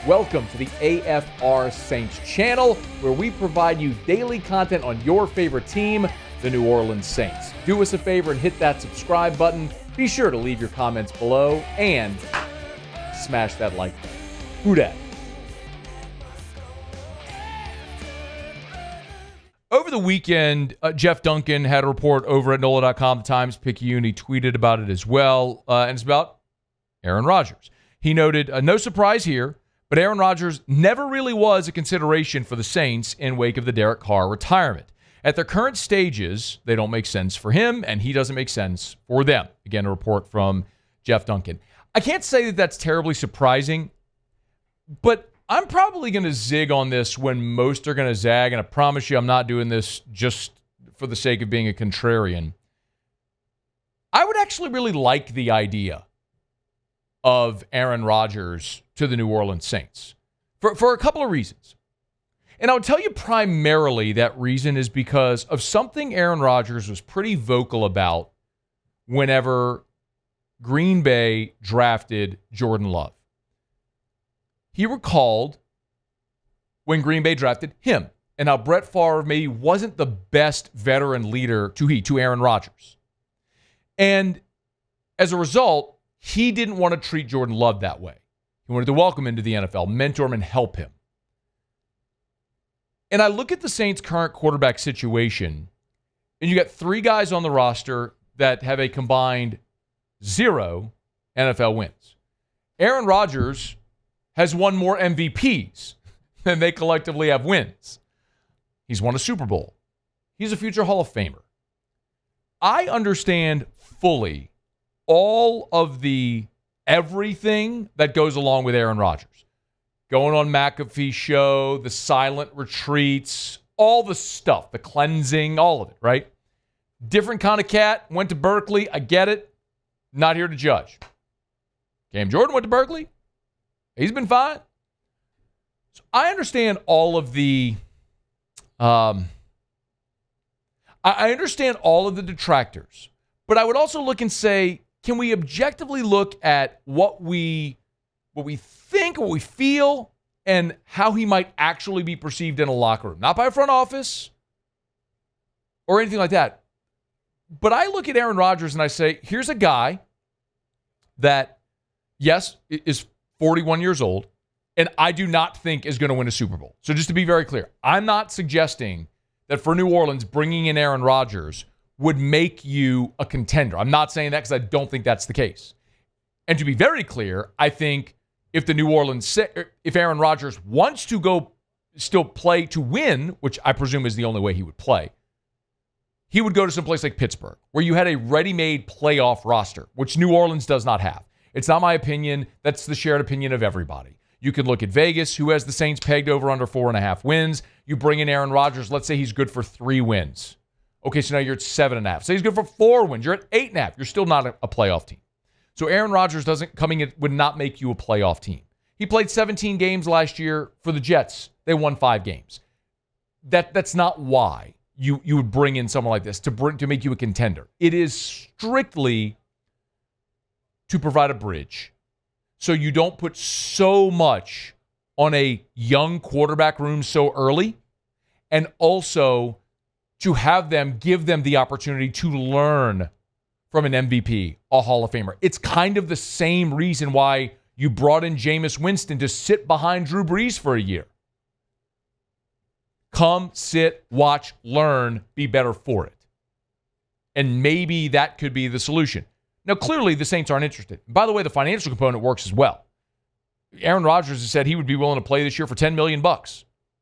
Welcome to the AFR Saints channel, where we provide you daily content on your favorite team, the New Orleans Saints. Do us a favor and hit that subscribe button. Be sure to leave your comments below and smash that like button. Who dat? Over the weekend, Jeff Duncan had a report over at NOLA.com, the Times-Picayune. He tweeted about it as well, and it's about Aaron Rodgers. He noted, no surprise here, but Aaron Rodgers never really was a consideration for the Saints in wake of the Derek Carr retirement. At their current stages, they don't make sense for him, and he doesn't make sense for them. Again, a report from Jeff Duncan. I can't say that that's terribly surprising, but I'm probably going to zig on this when most are going to zag, and I promise you I'm not doing this just for the sake of being a contrarian. I would actually really like the idea of Aaron Rodgers to the New Orleans Saints for a couple of reasons. And I'll tell you primarily that reason is because of something Aaron Rodgers was pretty vocal about whenever Green Bay drafted Jordan Love. He recalled when Green Bay drafted him and how Brett Favre maybe wasn't the best veteran leader to Aaron Rodgers. And as a result, he didn't want to treat Jordan Love that way. He wanted to welcome him to the NFL, mentor him, and help him. And I look at the Saints' current quarterback situation, and you got three guys on the roster that have a combined 0 NFL wins. Aaron Rodgers has won more MVPs than they collectively have wins. He's won a Super Bowl. He's a future Hall of Famer. I understand fully all of the everything that goes along with Aaron Rodgers. Going on McAfee's show, the silent retreats, all the stuff, the cleansing, all of it, right? Different kind of cat, went to Berkeley, I get it. Not here to judge. Cam Jordan went to Berkeley. He's been fine. So I understand all of the I understand all of the detractors, but I would also look and say, can we objectively look at what we think, what we feel, and how he might actually be perceived in a locker room? Not by a front office or anything like that. But I look at Aaron Rodgers and I say, here's a guy that, yes, is 41 years old, and I do not think is going to win a Super Bowl. So just to be very clear, I'm not suggesting that for New Orleans, bringing in Aaron Rodgers would make you a contender. I'm not saying that because I don't think that's the case. And to be very clear, I think if Aaron Rodgers wants to go still play to win, which I presume is the only way he would play, he would go to some place like Pittsburgh, where you had a ready-made playoff roster, which New Orleans does not have. It's not my opinion. That's the shared opinion of everybody. You can look at Vegas, who has the Saints pegged over under 4.5 wins. You bring in Aaron Rodgers. Let's say he's good for 3 wins. Okay, so now you're at 7.5. Say he's good for 4 wins. You're at 8.5. You're still not a playoff team. So Aaron Rodgers would not make you a playoff team. He played 17 games last year for the Jets. They won 5 games. That's not why you would bring in someone like this to make you a contender. It is strictly to provide a bridge, so you don't put so much on a young quarterback room so early, and also to give them the opportunity to learn from an MVP, a Hall of Famer. It's kind of the same reason why you brought in Jameis Winston to sit behind Drew Brees for a year. Come, sit, watch, learn, be better for it. And maybe that could be the solution. Now, clearly, the Saints aren't interested. By the way, the financial component works as well. Aaron Rodgers has said he would be willing to play this year for $10 million,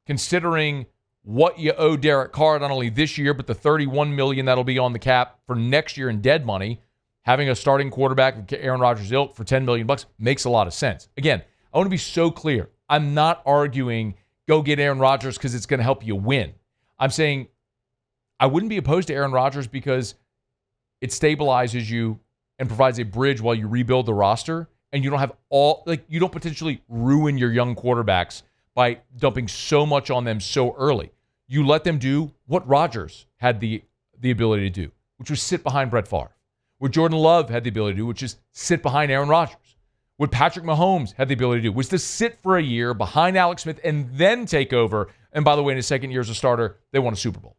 considering what you owe Derek Carr, not only this year, but the $31 million that'll be on the cap for next year in dead money. Having a starting quarterback of Aaron Rodgers' ilk for $10 million makes a lot of sense. Again, I want to be so clear. I'm not arguing go get Aaron Rodgers because it's going to help you win. I'm saying I wouldn't be opposed to Aaron Rodgers because it stabilizes you and provides a bridge while you rebuild the roster, and you don't have you don't potentially ruin your young quarterbacks by dumping so much on them so early. You let them do what Rodgers had the ability to do, which was sit behind Brett Favre. What Jordan Love had the ability to do, which is sit behind Aaron Rodgers. what Patrick Mahomes had the ability to do, was to sit for a year behind Alex Smith and then take over. And by the way, in his second year as a starter, they won a Super Bowl.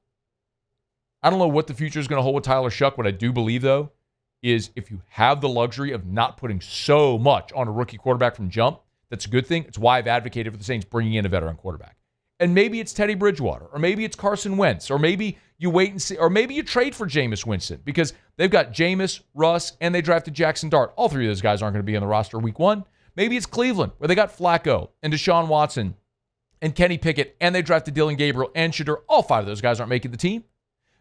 I don't know what the future is going to hold with Tyler Shuck. What I do believe, though, is if you have the luxury of not putting so much on a rookie quarterback from jump, that's a good thing. It's why I've advocated for the Saints bringing in a veteran quarterback. And maybe it's Teddy Bridgewater, or maybe it's Carson Wentz, or maybe you wait and see, or maybe you trade for Jameis Winston, because they've got Jameis, Russ, and they drafted Jackson Dart. All three of those guys aren't going to be on the roster week one. Maybe it's Cleveland, where they got Flacco and Deshaun Watson and Kenny Pickett, and they drafted Dylan Gabriel and Shedeur. All five of those guys aren't making the team.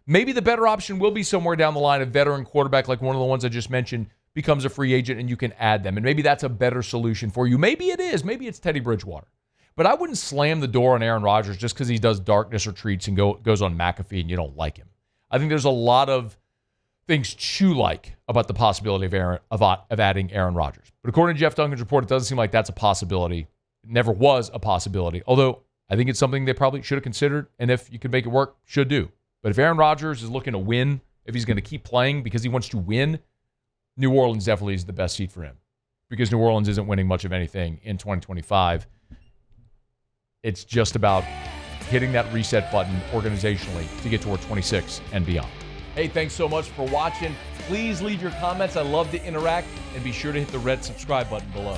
Maybe the better option will be somewhere down the line, a veteran quarterback like one of the ones I just mentioned becomes a free agent and you can add them. And maybe that's a better solution for you. Maybe it is. Maybe it's Teddy Bridgewater. But I wouldn't slam the door on Aaron Rodgers just because he does darkness retreats and goes on McAfee and you don't like him. I think there's a lot of things to like about the possibility of adding Aaron Rodgers. But according to Jeff Duncan's report, it doesn't seem like that's a possibility. It never was a possibility. Although I think it's something they probably should have considered. And if you can make it work, should do. But if Aaron Rodgers is looking to win, if he's going to keep playing because he wants to win, New Orleans definitely is the best seat for him. Because New Orleans isn't winning much of anything in 2025. It's just about hitting that reset button organizationally to get toward 26 and beyond. Hey, thanks so much for watching. Please leave your comments. I love to interact. And be sure to hit the red subscribe button below.